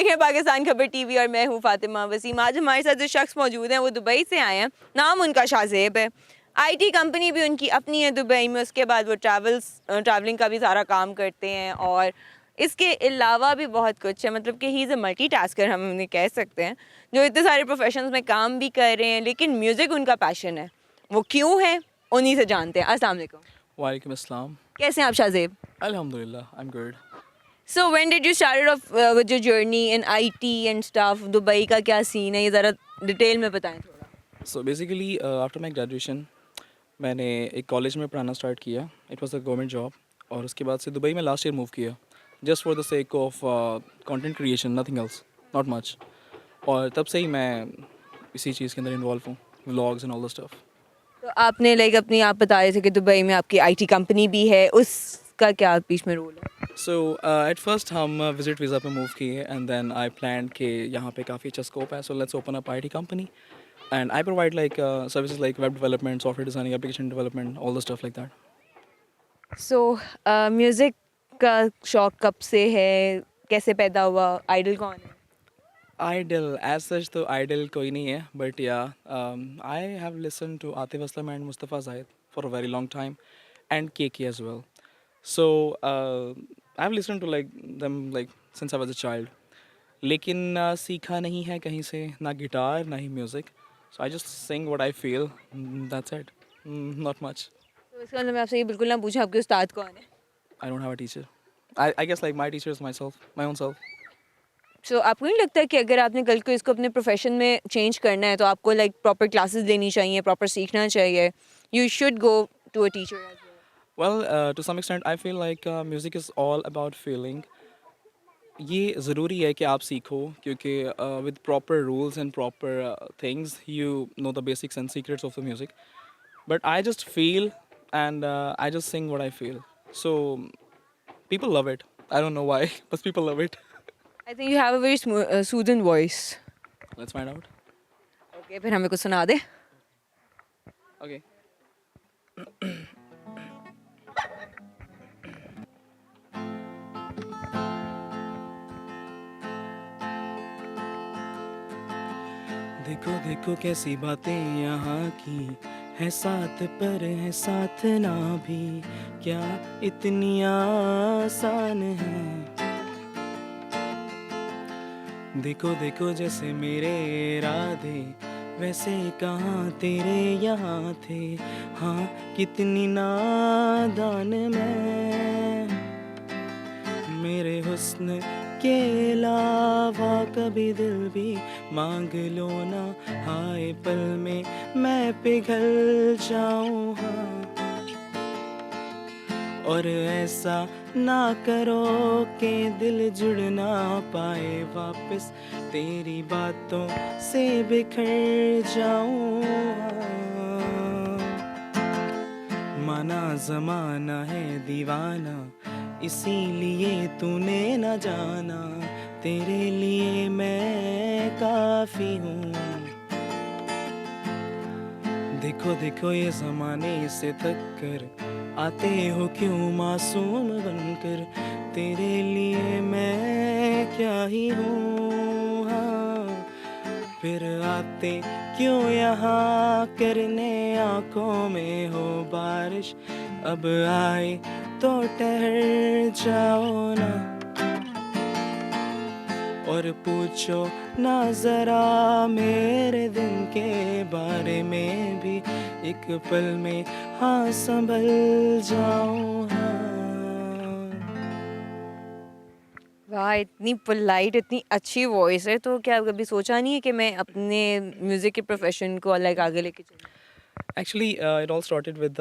देख रहे हैं पाकिस्तान खबर टीवी और मैं हूं फातिमा वसीम। आज हमारे साथ जो शख्स मौजूद हैं वो दुबई से आए हैं। नाम उनका शाहजेब है। आईटी कंपनी भी उनकी अपनी है दुबई में। उसके बाद वो ट्रैवलिंग का भी सारा काम करते हैं और इसके अलावा भी बहुत कुछ है। मतलब कि ही इज़ अ मल्टीटास्कर हम उन्हें कह सकते हैं, जो इतने सारे प्रोफेशंस में काम भी कर रहे हैं, लेकिन म्यूज़िक उनका पैशन है। वो क्यों है उन्हीं से जानते हैं। अस्सलाम वालेकुम। वालेकुम अस्सलाम। कैसे हैं आप शाहजेब? अल्हम्दुलिल्लाह, I am good. So when did you started off with your journey in IT and stuff? Dubai का क्या सीन है, ये ज़रा डिटेल में बताएं थोड़ा। So basically after my graduation मैंने एक कॉलेज में पढ़ाना स्टार्ट किया। It was a government job और उसके बाद से दुबई में लास्ट ईयर मूव किया, just for the sake of content creation, nothing else, not much. और तब से ही मैं इसी चीज़ के अंदर इन्वॉल्व हूँ, vlogs and all the stuff. तो आपने लाइक अपनी आप बता रहे थे कि दुबई में आपकी आईटी कंपनी भी है, उसका क्या बीच में रोल है? सो एट फर्स्ट हम विजिट वीज़ा पे मूव किए एंड देन आई प्लान कि यहाँ पे काफ़ी अच्छा स्कोप है, so let's open up IT company and I provide like services like web development, software designing, application development, all the stuff like that. So music का शौक कब से है, कैसे पैदा हुआ, आइडल कौन है? आइडल एज सच तो आइडल कोई नहीं है, but yeah I have listen to Atif Aslam and Mustafa Zahid for a very long time and KK as well. So I have listen to like them like since I was a child, लेकिन सीखा नहीं है कहीं से, ना गिटार ना ही music. So I just sing what I feel, that's it, not much. तो इसका मतलब मैं आपसे ये बिल्कुल ना पूछा आपके उस्ताद कौन है। I don't have a teacher. I guess like my teacher is myself, my own self. So आपको नहीं लगता कि अगर आपने कल को इसको अपने प्रोफेशन में चेंज करना है तो आपको लाइक प्रॉपर क्लासेस लेनी चाहिए, प्रॉपर सीखना चाहिए? You should go to a teacher as well. Well, to some extent, I feel like music is all about feeling. ये ज़रूरी है कि आप सीखो, क्योंकि with proper rules and proper things, you know the basics and secrets of the music. But I just feel and I just sing what I feel. So people love it. I don't know why, but people love it. I think you have a very soothing voice. Let's find out. Okay, फिर हमें कुछ सुना दे। Okay. देखो देखो कैसी बातें यहाँ की है, साथ पर है साथ ना भी, क्या इतनी आसान है। देखो देखो जैसे मेरे इरादे वैसे कहाँ तेरे यहाँ थे, हाँ कितनी नादान मैं। मेरे हुस्न के अलावा कभी दिल भी मांग लो ना, हाय पल में मैं पिघल जाऊँ, हाँ। और ऐसा ना करो कि दिल जुड़ ना पाए वापस, तेरी बातों से बिखर जाऊँ, हाँ। माना जमाना है दीवाना, इसीलिए तूने न जाना, तेरे लिए मैं काफ़ी हूँ। देखो देखो ये ज़माने से थक कर आते हो क्यों मासूम बनकर, तेरे लिए मैं क्या ही हूँ, हाँ। फिर आते क्यों यहाँ करने आँखों में हो बारिश, अब आए तो ठहर जाओ ना, और पूछो ना ज़रा मेरे दिन के बारे में भी, एक पल में हाँ संभल जाऊँ, हाँ। वाह, इतनी पोलाइट, इतनी अच्छी वॉइस है। तो क्या कभी सोचा नहीं है कि मैं अपने म्यूज़िक के प्रोफेशन को अलग आगे लेके चलूँ? Actually it all started with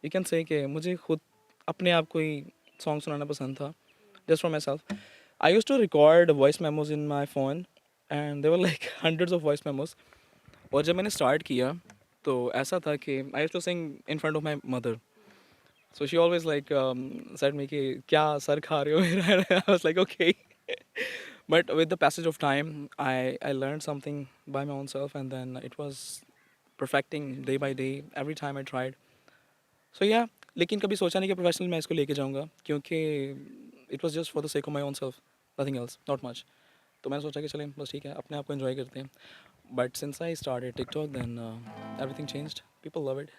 you can say कि मुझे खुद अपने आप को ही सॉन्ग सुनाना पसंद था, just for myself. I use to record voice memos in my phone and there were like hundreds of voice memos. और जब मैंने स्टार्ट किया तो ऐसा था कि I use to sing in front of my mother, so she always like said me कि क्या सर खा रहे हो मेरा। I was like okay, but with the passage of time I learned something by my own self and then it was perfecting day by day every time I tried. So yeah, लेकिन कभी सोचा नहीं कि professional मैं इसको लेके जाऊंगा, क्योंकि it was just for the sake of my own self, nothing else, not much. तो मैंने सोचा कि चलें बस ठीक है, अपने आप को एंजॉय करते हैं. But since I started TikTok then everything changed. People love it.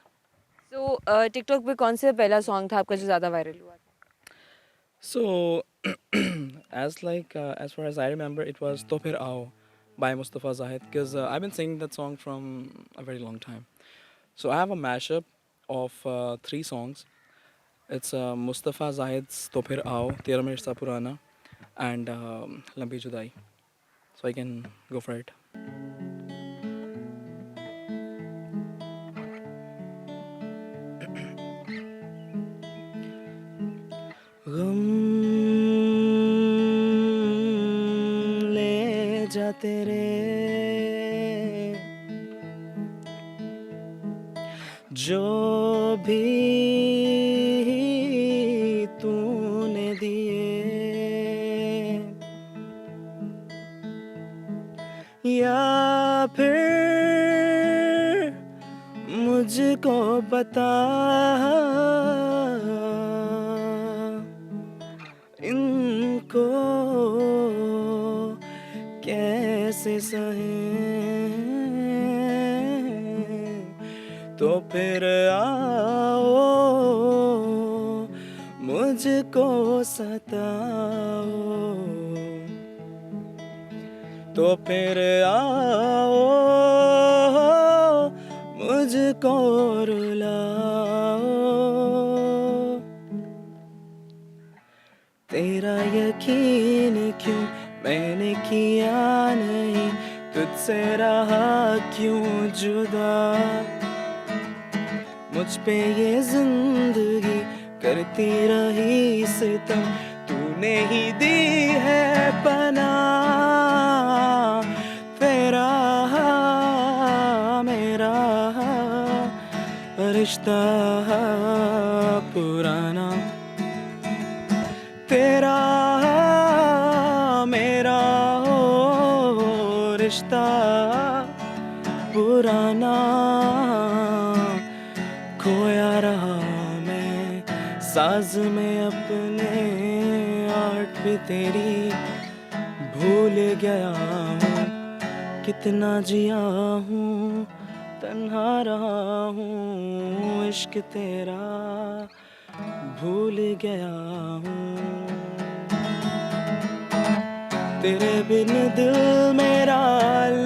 So TikTok पे कौन सा पहला सॉन्ग था आपका जो ज़्यादा वायरल हुआ था? So, as far as I remember, it was "To Phir Aao" by Mustafa Zahid, because I've been singing that song from a very long time. So I have a mashup of three songs. It's Mustafa Zahid's "To Phir Aao," "Tera Mirza Purana," and "Lambi Judai." So I can go for it. गम ले जा तेरे जो भी तूने दिए, या फिर मुझको बता इनको कैसे सहें, तो फिर आओ मुझको सताओ, तो फिर आओ मुझको रुलाओ. तेरा यकीन क्यों मैंने किया नहीं, तुझसे रहा क्यों जुदा, मुझ पे ये जिंदगी करती रही सितम, तूने ही दी है पनाह. तेरा मेरा रिश्ता पुराना, तेरा मेरा हो रिश्ता पुराना. खोया रहा मैं साज में अपने, आर्ट भी तेरी भूल गया हूँ, कितना जिया हूँ तन्हा रहा हूँ, इश्क तेरा भूल गया हूँ. तेरे बिन दिल मेरा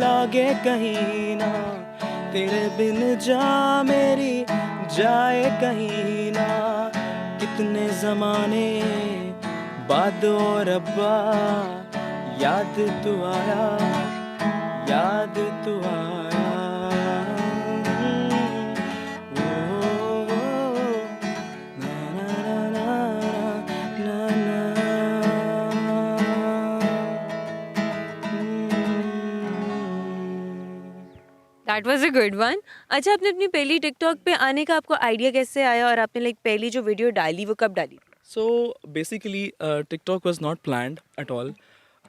लागे कहीं ना, तेरे बिन जा मेरी जाए कहीं ना, कितने ज़माने बाद और अब्बा याद तू आया, याद तू आया. ओ, ना ना ना ना ना that was a good one. अच्छा, आपने अपनी पहली टिकटॉक पे आने का आपको आइडिया कैसे आया और आपने लाइक पहली जो वीडियो डाली वो कब डाली? So basically, TikTok was not planned at all.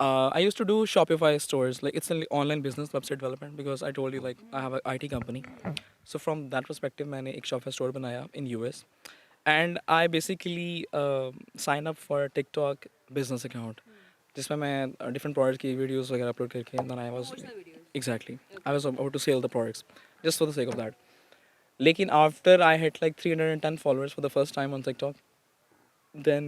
I used to do Shopify stores, like it's an online business, website development. Because I told you, like I have an IT company. So from that perspective, मैंने एक Shopify store बनाया in US, and I basically sign up for a TikTok business account, जिसमें मैं different products की videos वगैरह upload करके, and then I was exactly I was about to sell the products just for the sake of that. लेकिन after I hit like 310 followers for the first time on TikTok, then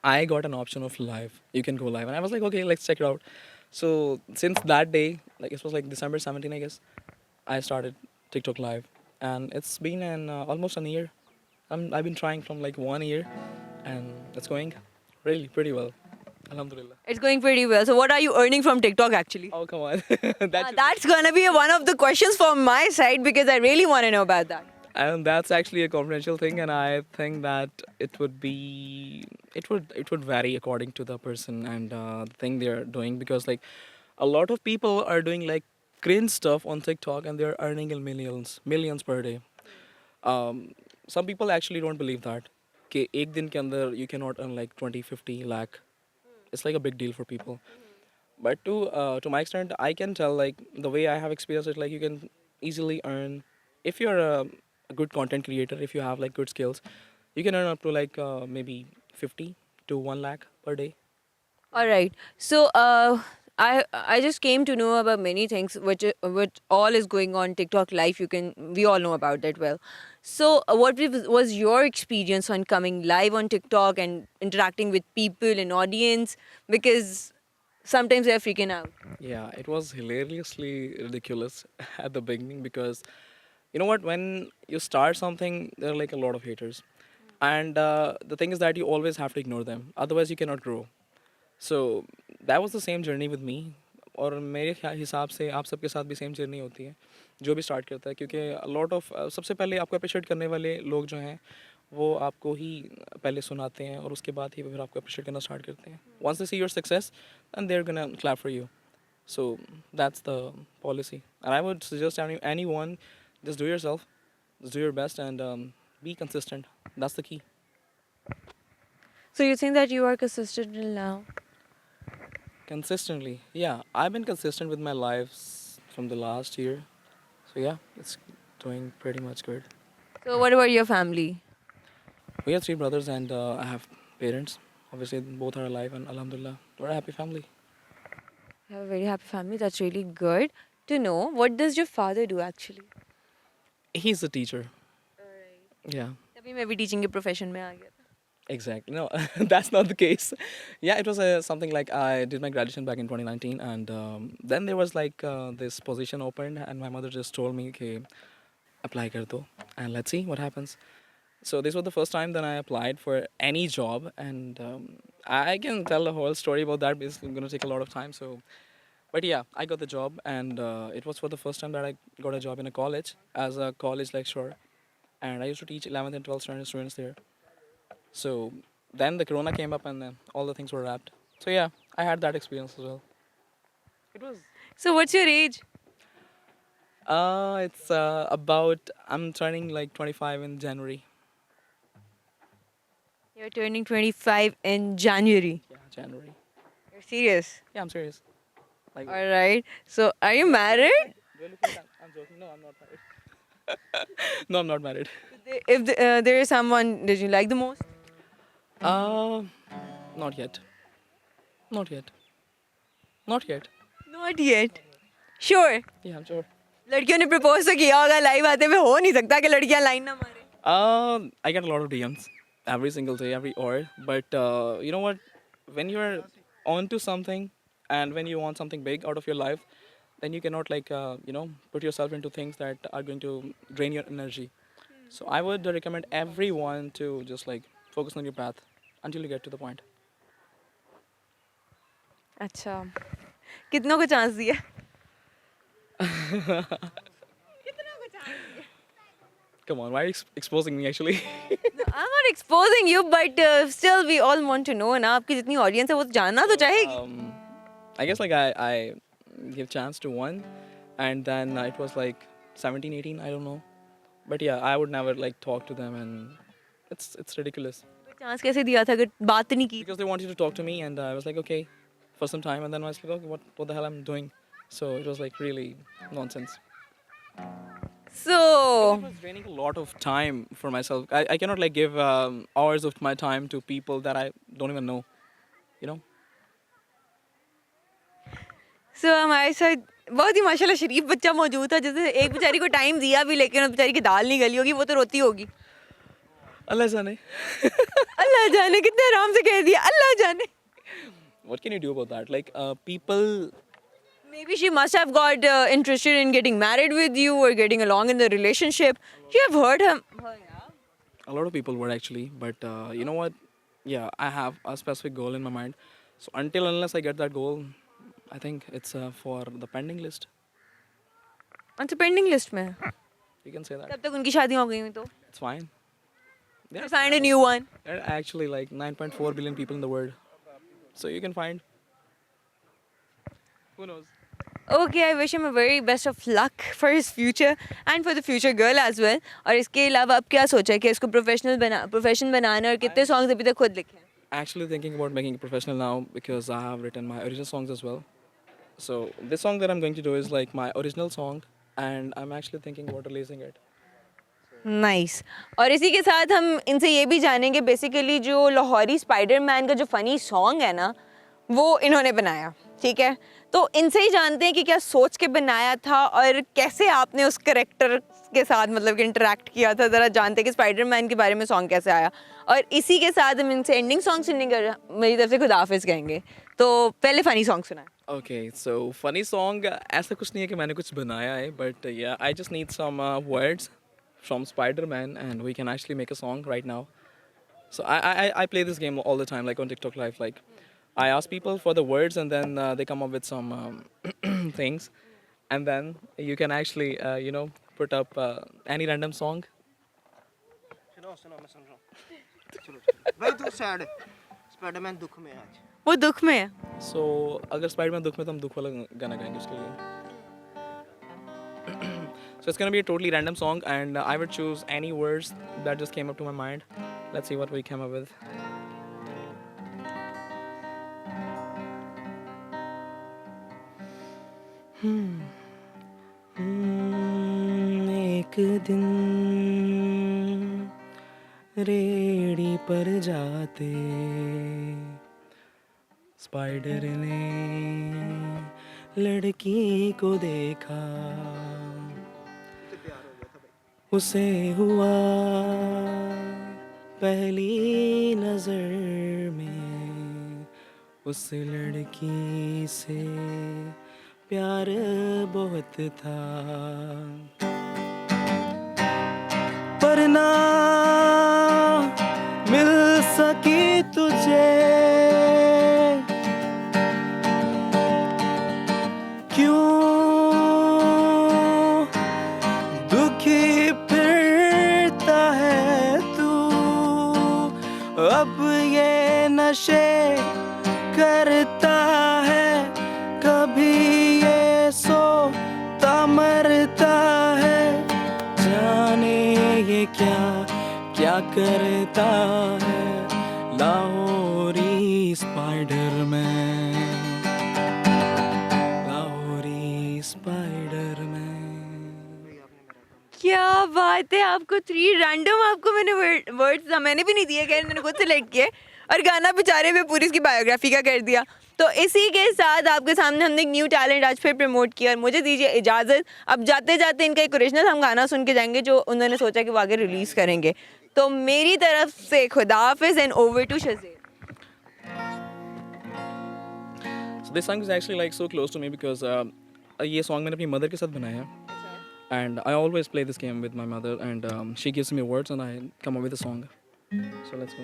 I got an option of live. You can go live, and I was like, okay, let's check it out. So since that day, like it was like December 17, I guess, I started TikTok live, and it's been almost a year. I've been trying from like 1 year, and it's going really pretty well. Alhamdulillah. It's going pretty well. So what are you earning from TikTok actually? Oh come on, that That's gonna be one of the questions from my side because I really want to know about that. and that's actually a confidential thing, and I think that it would vary according to the person and the thing they're doing, because like a lot of people are doing like cringe stuff on TikTok and they're earning in millions per day. Some people actually don't believe that कि एक दिन के अंदर you cannot earn like 20-50 lakh. It's like a big deal for people. But to my extent, I can tell like the way I have experienced it, like you can easily earn if you're a good content creator, if you have like good skills, you can earn up to like maybe 50 to 1 lakh per day. All right. So, I just came to know about many things, which all is going on TikTok live. We all know about that well. So, was your experience on coming live on TikTok and interacting with people and audience? Because sometimes they're freaking out. Yeah, it was hilariously ridiculous at the beginning because you know what, when you start something, there are like a lot of haters. And the thing is that you always have to ignore them, otherwise, you cannot grow. So that was the same journey with me. और मेरे हिसाब से आप सबके साथ भी same journey होती है जो भी स्टार्ट करता है, क्योंकि लॉट ऑफ सबसे पहले आपको अप्रिशिएट करने वाले लोग जो हैं वो आपको ही पहले सुनाते हैं और उसके बाद ही वो फिर आपको अप्रिशिएट करना स्टार्ट करते हैं. Once they see your success and they are gonna clap for you. So that's the policy. And I would suggest anyone, just do yourself, just do your best, and be consistent. That's the key. So you think that you are consistent till now? Consistently, yeah. I've been consistent with my lives from the last year. So yeah, it's doing pretty much good. So what about your family? We have 3 brothers and I have parents. Obviously, both are alive and Alhamdulillah, we're a happy family. You have a very happy family. That's really good to know. What does your father do actually? He's a teacher. Yeah. तभी मैं भी teaching के profession में आ गया था. Exactly. No, that's not the case. Yeah, it was something like I did my graduation back in 2019, and then there was like this position opened, and my mother just told me, "Okay, apply kar do, and let's see what happens." So this was the first time that I applied for any job, and I can tell the whole story about that, but it's going to take a lot of time. So, but yeah, I got the job, and it was for the first time that I got a job in a college as a college lecturer, and I used to teach 11th and 12th standard students there. So then the corona came up and then all the things were wrapped. So yeah, I had that experience as well. It was. So what's your age? It's about, I'm turning like 25 in January. You're turning 25 in January. Yeah, January. You're serious? Yeah, I'm serious. Like. All right. So are you married? You're looking at, I'm joking. No, I'm not married. No, I'm not married. If there is someone that you like the most? Not yet. Not yet. Not yet. Not yet. Sure. Yeah, I'm sure. लड़कियों ने propose तो किया होगा live आते हुए, हो नहीं सकता कि लड़कियां लाइन ना मारे. I get a lot of DMs every single day, every hour. But you know what? When you're onto something and when you want something big out of your life, then you cannot like put yourself into things that are going to drain your energy. So I would recommend everyone to just like focus on your path until you get to the point. अच्छा, कितनों को chance दिया? Come on, why are you exposing me actually? No, I'm not exposing you, but still we all want to know ना, आपकी जितनी audience है वो तो जानना तो चाहेगी. I guess like I give chance to one, and then it was like 17, 18, I don't know. But yeah, I would never like talk to them, and it's ridiculous. Chance कैसे दिया था अगर बात नहीं की? Because they wanted to talk to me, and I was like, okay, for some time, and then I was like, okay, what the hell I'm doing? So it was like really nonsense. So It was draining a lot of time for myself. I cannot like give hours of my time to people that I don't even know, you know? so हमारे साथ बहुत ही माशाल्लाह शरीफ बच्चा मौजूद था, जैसे एक बेचारी को टाइम दिया भी लेकिन उस बेचारी की दाल नहीं गली होगी, वो तो रोती होगी. Allah जाने. अल्लाह जाने, कितने आराम से कह दिया अल्लाह जाने. What can you do about that? Like people. Maybe she must have got interested in getting married with you or getting along in the relationship. You have heard him. A lot of people were actually, but you know what? Yeah, I have a specific goal in my mind. So unless I get that goal, I think it's for the pending list. अच्छा, pending list में है. You can say that. तब तक उनकी शादियां हो गई हुई तो It's fine. you signed a new one. There are actually like 9.4 billion people in the world, so you can find. Who knows? Okay, I wish him a very best of luck for his future and for the future girl as well. और इसके अलावा अब क्या सोचा है कि इसको profession बनाना, और कितने सॉन्ग्स अभी तक खुद लिखे हैं? Actually thinking about making it professional now because I have written my original songs as well. So this song that I'm going to do is like my original song, and I'm actually thinking about releasing it. Nice. और इसी के साथ हम इनसे ये भी जानेंगे basically जो लाहौरी स्पाइडरमैन का जो फ़नी सॉन्ग है ना, वो इन्होंने बनाया, ठीक है। तो इनसे ही जानते हैं कि क्या सोच के बनाया था और कैसे आपने उस कैरेक्टर के साथ मतलब कि इंटरेक्ट किया था। ज़रा जानते हैं कि स्पाइडरमैन के बारे में सॉन्ग कैसे आया। और इसी के साथ हम इनसे एंडिंग सॉन्ग सुनने का मेरी तरफ से खुदा हाफिज़ कहेंगे। तो पहले फ़नी सॉन्ग सुनाएं। Okay, so funny song ऐसा कुछ नहीं है कि मैंने कुछ बनाया है, but yeah, I just need some words from Spider-Man and we can actually make a song right now. So I play this game all the time, like on TikTok Live. Like I ask people for the words and then they come up with some things, and then you can actually put up any random song. सुनो सुनो मैं सुन रहा हूँ चलो भाई तू sad है Spiderman दुख में है आज वो दुख में है। So अगर Spider-Man दुख में तो हम दुख वाला गाना गाएंगे उसके लिए. So it's gonna be a totally random song, and I would choose any words that just came up to my mind. Let's see what we came up with. एक दिन रेडी पर जाते स्पाइडर ने लड़की को देखा, उसे हुआ पहली नजर में उस लड़की से प्यार बहुत था, पर ना मिल सकी तुझे क्यों दुखी फिरता है तू, अब ये नशे करता है, कभी ये सोता मरता है, जाने ये क्या क्या करता है लाहौरी स्पाइडरमैन, लाहौरी स्पाइडरमैन. क्या बात है। आपको 3 रैंडम आपको मैंने वर्ड्स मैंने भी नहीं दिए, खैर मैंने खुद सेलेक्ट किए और गाना बेचारे में पूरी इसकी बायोग्राफी का कर दिया। तो इसी के साथ आपके सामने हमने एक न्यू टैलेंट आज फिर प्रमोट किया और मुझे दीजिए इजाज़त। अब जाते जाते इनका एक ओरिजिनल हम गाना सुन के जाएंगे जो उन्होंने सोचा कि वो आगे रिलीज़ करेंगे। तो मेरी तरफ से खुदा हाफिज़ and over to Shazer. So this song is actually like so close to me because ये song मैंने अपनी mother के साथ बनाया है. And I always play this game with my mother, and she gives me words and I come up with a song. So let's go.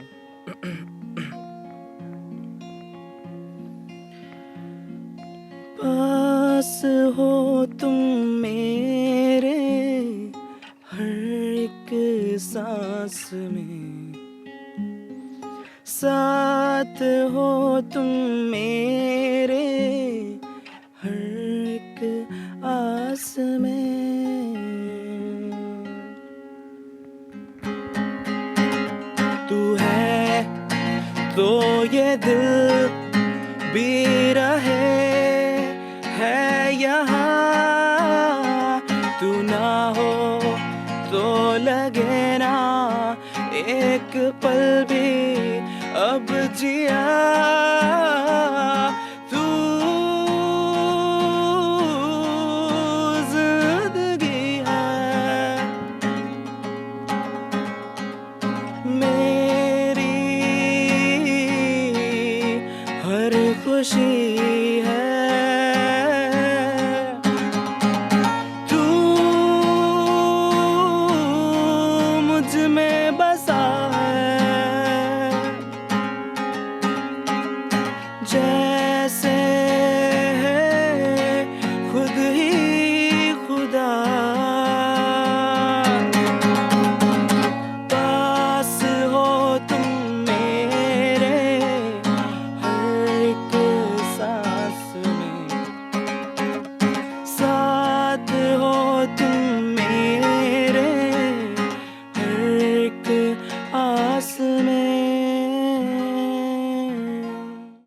पास हो तुम मेरे हर एक सांस में, साथ हो तुम मेरे हर एक आस में, तू है तो ये दिल भी रहे है यहाँ, तू ना हो तो लगे ना एक पल भी अब जिया.